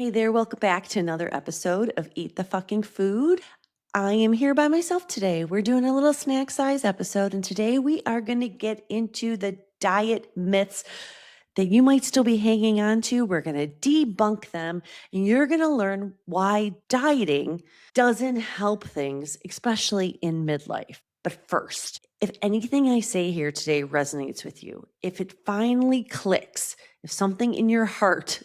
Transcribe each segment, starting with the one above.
Hey there, welcome back to another episode of Eat the Fucking Food. I am here by myself today. We're doing a little snack size episode, and today we are going to get into the diet myths that you might still be hanging on to. We're going to debunk them, and you're going to learn why dieting doesn't help things, especially in midlife. But first, if anything I say here today resonates with you, if it finally clicks, if something in your heart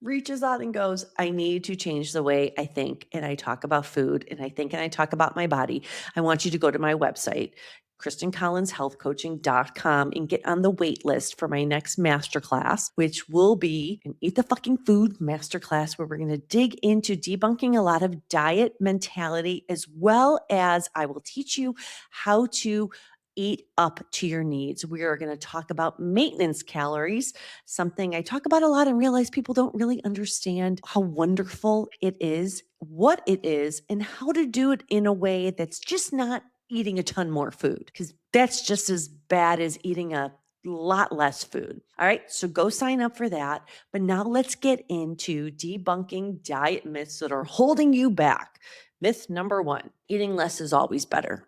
reaches out and goes, I need to change the way I think and I talk about food and I think and I talk about my body, I want you to go to my website, KristinCollinsHealthCoaching.com, and get on the wait list for my next masterclass, which will be an Eat the Fucking Food masterclass where we're going to dig into debunking a lot of diet mentality, as well as I will teach you how to eat up to your needs. We are going to talk about maintenance calories, something I talk about a lot and realize people don't really understand how wonderful it is, what it is, and how to do it in a way that's just not eating a ton more food, because that's just as bad as eating a lot less food. All right, so go sign up for that. But now let's get into debunking diet myths that are holding you back. Myth number one, eating less is always better.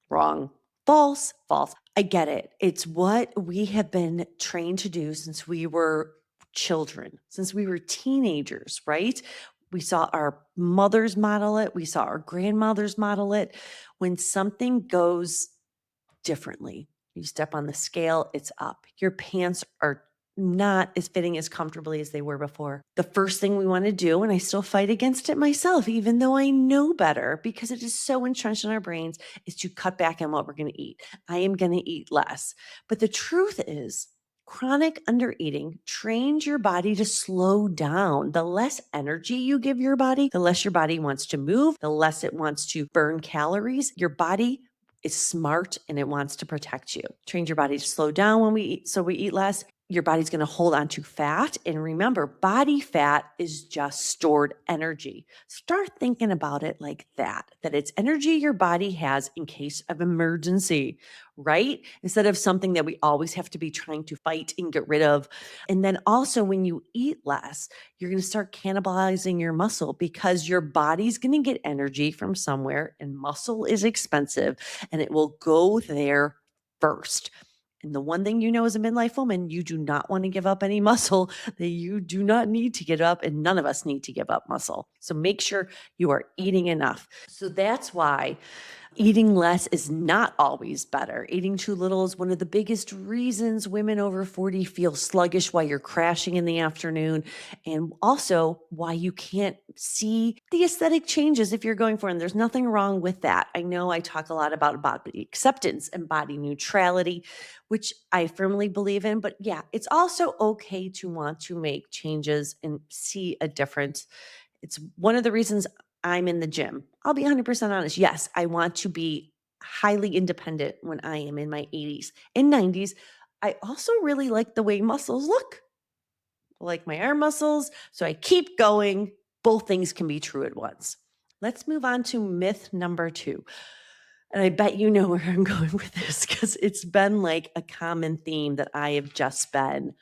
Wrong. False. False. I get it. It's what we have been trained to do since we were children, since we were teenagers, right? We saw our mothers model it. We saw our grandmothers model it. When something goes differently, you step on the scale, it's up. Your pants are not as fitting as comfortably as they were before. The first thing we want to do, and I still fight against it myself, even though I know better because it is so entrenched in our brains, is to cut back on what we're going to eat. I am going to eat less. But the truth is, chronic undereating trains your body to slow down. The less energy you give your body, the less your body wants to move, the less it wants to burn calories. Your body is smart and it wants to protect you. Train your body to slow down when we eat, so we eat less. Your body's going to hold on to fat. And remember, body fat is just stored energy. Start thinking about it like that it's energy your body has in case of emergency, right? Instead of something that we always have to be trying to fight and get rid of. And then also when you eat less, you're going to start cannibalizing your muscle because your body's going to get energy from somewhere, and muscle is expensive and it will go there first. And the one thing you know as a midlife woman, you do not want to give up any muscle that you do not need to give up, and none of us need to give up muscle. So make sure you are eating enough. So that's why eating less is not always better. Eating too little is one of the biggest reasons women over 40 feel sluggish while you're crashing in the afternoon, and also why you can't see the aesthetic changes if you're going for them. There's nothing wrong with that. I know I talk a lot about body acceptance and body neutrality, which I firmly believe in, but yeah, it's also okay to want to make changes and see a difference. It's one of the reasons I'm in the gym. I'll be 100% honest. Yes, I want to be highly independent when I am in my 80s and 90s. I also really like the way muscles look, I like my arm muscles. So I keep going. Both things can be true at once. Let's move on to myth number two. And I bet you know where I'm going with this because it's been like a common theme that I have just been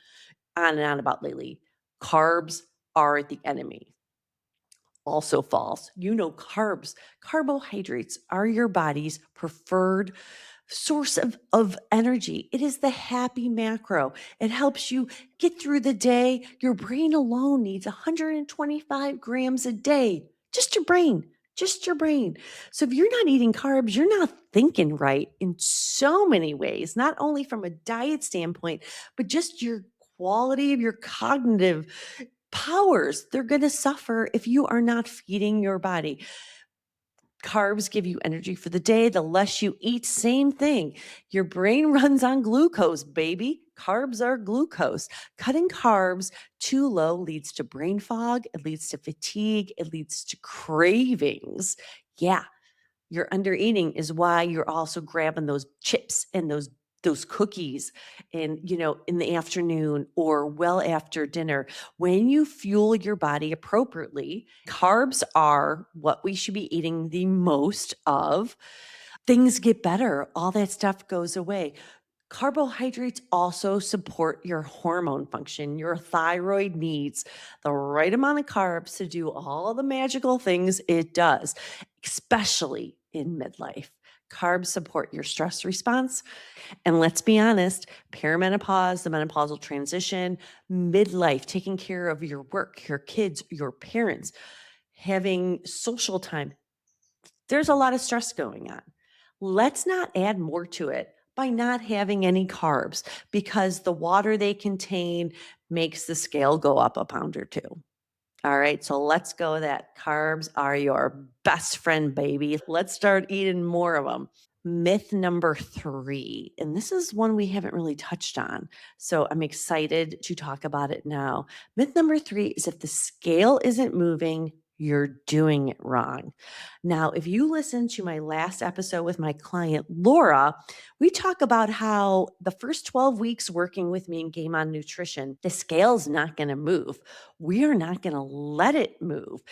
on and on about lately. Carbs are the enemy. Also false. You know, carbs, carbohydrates are your body's preferred source of energy. It is the happy macro. It helps you get through the day. Your brain alone needs 125 grams a day. Just your brain. Just your brain. So if you're not eating carbs, you're not thinking right in so many ways, not only from a diet standpoint, but just your quality of your cognitive powers. They're going to suffer if you are not feeding your body. Carbs give you energy for the day. The less you eat, same thing. Your brain runs on glucose, baby. Carbs are glucose. Cutting carbs too low leads to brain fog. It leads to fatigue. It leads to cravings. Yeah, your undereating is why you're also grabbing those chips and those cookies and in the afternoon or well after dinner. When you fuel your body appropriately, carbs are what we should be eating the most of. Things get better. All that stuff goes away. Carbohydrates also support your hormone function. Your thyroid needs the right amount of carbs to do all the magical things it does, especially in midlife. Carbs support your stress response. And let's be honest, perimenopause, the menopausal transition, midlife, taking care of your work, your kids, your parents, having social time, there's a lot of stress going on. Let's not add more to it by not having any carbs because the water they contain makes the scale go up a pound or two. All right, so let's go with that. Carbs are your best friend, baby. Let's start eating more of them. Myth number 3, and this is one we haven't really touched on. So I'm excited to talk about it now. Myth number 3 is if the scale isn't moving, you're doing it wrong. Now, if you listen to my last episode with my client, Laura, we talk about how the first 12 weeks working with me in Game On Nutrition, the scale's not going to move. We are not going to let it move.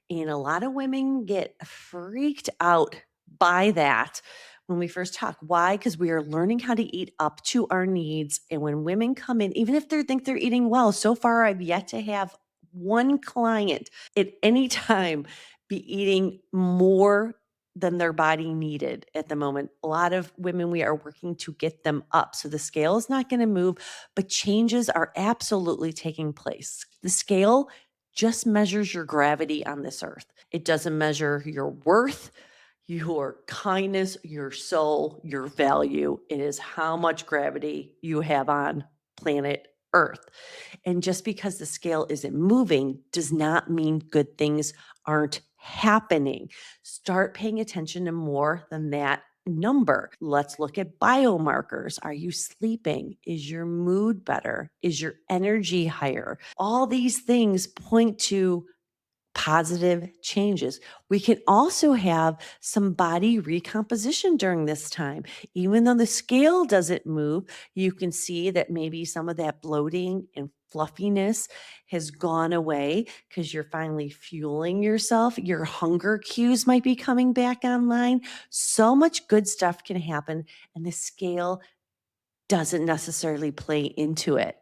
And a lot of women get freaked out by that when we first talk. Why? Because we are learning how to eat up to our needs. And when women come in, even if they think they're eating well, so far I've yet to have one client at any time be eating more than their body needed at the moment. A lot of women, we are working to get them up. So the scale is not going to move, but changes are absolutely taking place. The scale just measures your gravity on this earth. It doesn't measure your worth, your kindness, your soul, your value. It is how much gravity you have on planet Earth. And just because the scale isn't moving does not mean good things aren't happening. Start paying attention to more than that number. Let's look at biomarkers. Are you sleeping? Is your mood better? Is your energy higher? All these things point to positive changes. We can also have some body recomposition during this time. Even though the scale doesn't move, you can see that maybe some of that bloating and fluffiness has gone away because you're finally fueling yourself. Your hunger cues might be coming back online. So much good stuff can happen, and the scale doesn't necessarily play into it,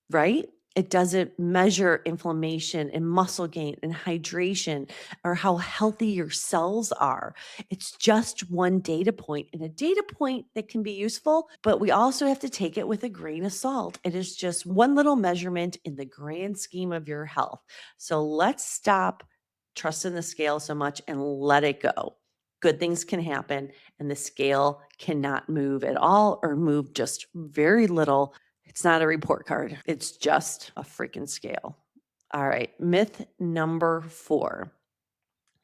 right? It doesn't measure inflammation and muscle gain and hydration or how healthy your cells are. It's just one data point, and a data point that can be useful, but we also have to take it with a grain of salt. It is just one little measurement in the grand scheme of your health. So let's stop trusting the scale so much and let it go. Good things can happen, and the scale cannot move at all or move just very little. It's not a report card. It's just a freaking scale. All right. Myth number 4.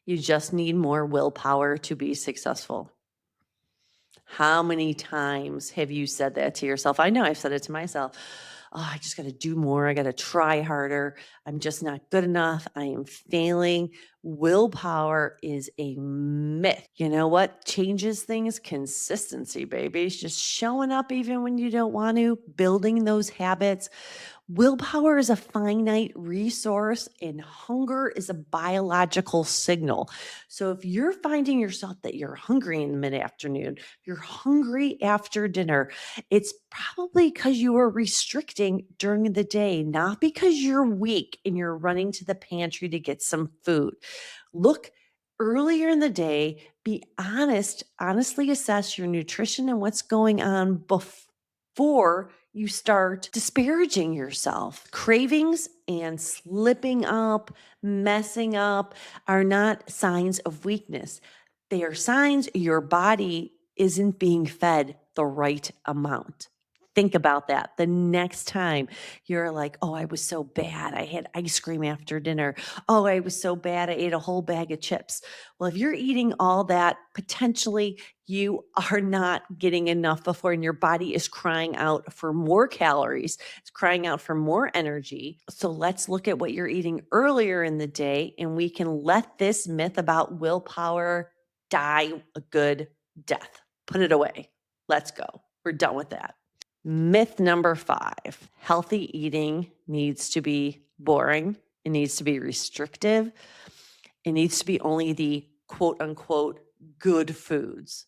You just need more willpower to be successful. How many times have you said that to yourself? I know I've said it to myself. Oh, I just got to do more. I got to try harder. I'm just not good enough. I am failing. Willpower is a myth. You know what changes things? Consistency, baby. It's just showing up even when you don't want to, building those habits. Willpower is a finite resource, and hunger is a biological signal. So if you're finding yourself that you're hungry in the mid afternoon, you're hungry after dinner, it's probably because you are restricting during the day, not because you're weak and you're running to the pantry to get some food. Look earlier in the day, be honest, honestly assess your nutrition and what's going on before you start disparaging yourself. Cravings and slipping up, messing up are not signs of weakness. They are signs your body isn't being fed the right amount. Think about that. The next time you're like, oh, I was so bad. I had ice cream after dinner. Oh, I was so bad. I ate a whole bag of chips. Well, if you're eating all that, potentially you are not getting enough before, and your body is crying out for more calories. It's crying out for more energy. So let's look at what you're eating earlier in the day, and we can let this myth about willpower die a good death. Put it away. Let's go. We're done with that. Myth number 5, healthy eating needs to be boring. It needs to be restrictive. It needs to be only the quote unquote good foods.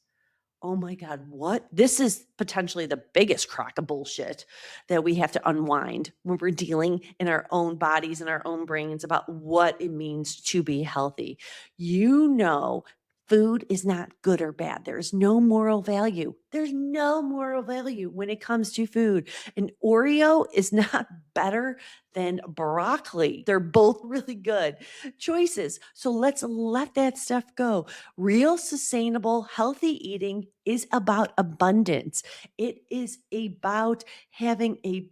oh my God, what? This is potentially the biggest crock of bullshit that we have to unwind when we're dealing in our own bodies and our own brains about what it means to be healthy. You know, food is not good or bad. There's no moral value. There's no moral value when it comes to food. An Oreo is not better than broccoli. They're both really good choices. So let's let that stuff go. Real, sustainable, healthy eating is about abundance. It is about having a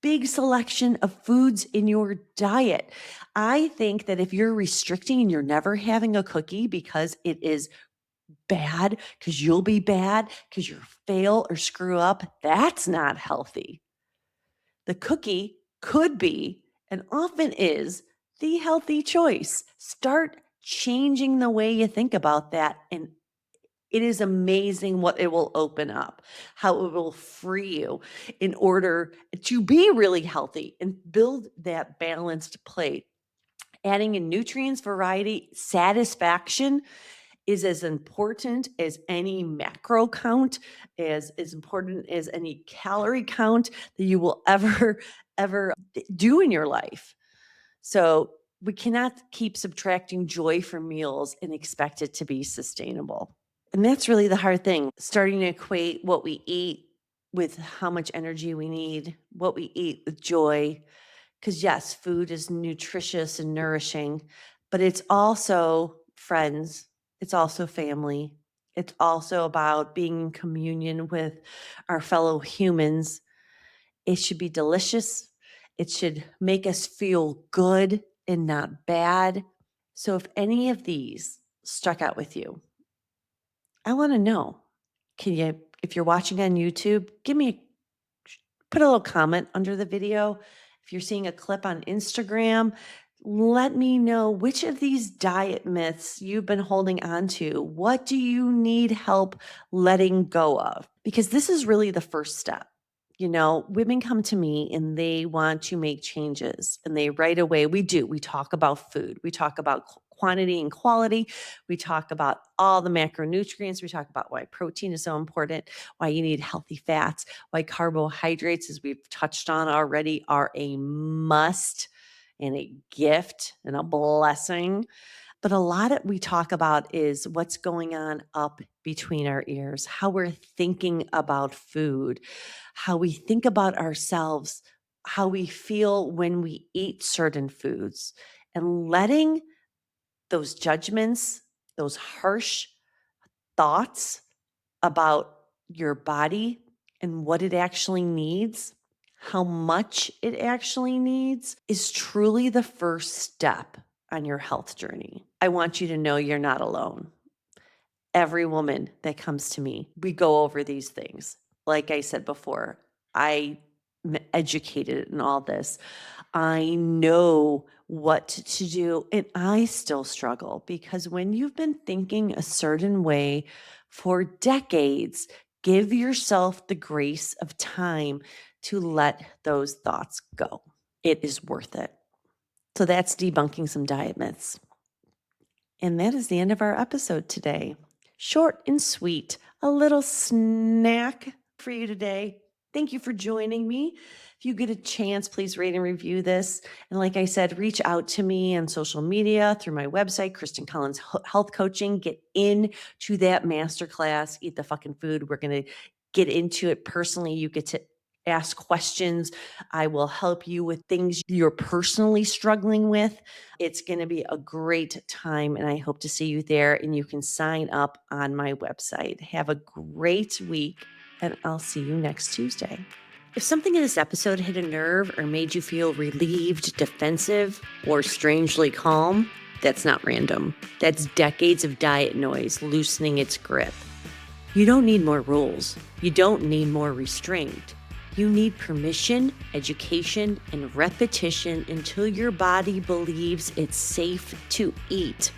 big selection of foods in your diet. I think that if you're restricting and you're never having a cookie because it is bad, because you'll be bad, because you fail or screw up, that's not healthy. The cookie could be and often is the healthy choice. Start changing the way you think about that, and it is amazing what it will open up, how it will free you in order to be really healthy and build that balanced plate. Adding in nutrients, variety, satisfaction is as important as any macro count, as important as any calorie count that you will ever do in your life. So we cannot keep subtracting joy from meals and expect it to be sustainable. And that's really the hard thing, starting to equate what we eat with how much energy we need, what we eat with joy. Because yes, food is nutritious and nourishing, but it's also friends, it's also family, it's also about being in communion with our fellow humans. It should be delicious. It should make us feel good and not bad. So if any of these stuck out with you, I want to know. Can you, if you're watching on YouTube, put a little comment under the video. If you're seeing a clip on Instagram, let me know which of these diet myths you've been holding on to. What do you need help letting go of? Because this is really the first step. You know, women come to me and they want to make changes, and they right away, we talk about food. We talk about quantity and quality. We talk about all the macronutrients. We talk about why protein is so important, why you need healthy fats, why carbohydrates, as we've touched on already, are a must and a gift and a blessing. But a lot of we talk about is what's going on up between our ears, how we're thinking about food, how we think about ourselves, how we feel when we eat certain foods, and letting those judgments, those harsh thoughts about your body and what it actually needs, how much it actually needs, is truly the first step on your health journey. I want you to know you're not alone. Every woman that comes to me, we go over these things. Like I said before, I'm educated in all this. I know what to do, and I still struggle because when you've been thinking a certain way for decades, give yourself the grace of time to let those thoughts go. It is worth it. So that's debunking some diet myths. And that is the end of our episode today. Short and sweet, a little snack for you today. Thank you for joining me. If you get a chance, please rate and review this. And like I said, reach out to me on social media through my website, Kristin Collins Health Coaching. Get into that masterclass, Eat the Fucking Food. We're going to get into it personally. You get to ask questions. I will help you with things you're personally struggling with. It's going to be a great time, and I hope to see you there. And you can sign up on my website. Have a great week, and I'll see you next Tuesday. If something in this episode hit a nerve or made you feel relieved, defensive, or strangely calm, that's not random. That's decades of diet noise loosening its grip. You don't need more rules. You don't need more restraint. You need permission, education, and repetition until your body believes it's safe to eat.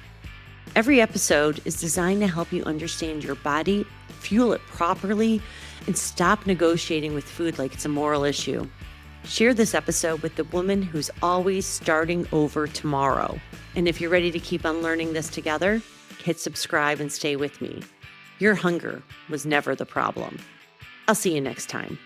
Every episode is designed to help you understand your body, fuel it properly, and stop negotiating with food like it's a moral issue. Share this episode with the woman who's always starting over tomorrow. And if you're ready to keep on learning this together, hit subscribe and stay with me. Your hunger was never the problem. I'll see you next time.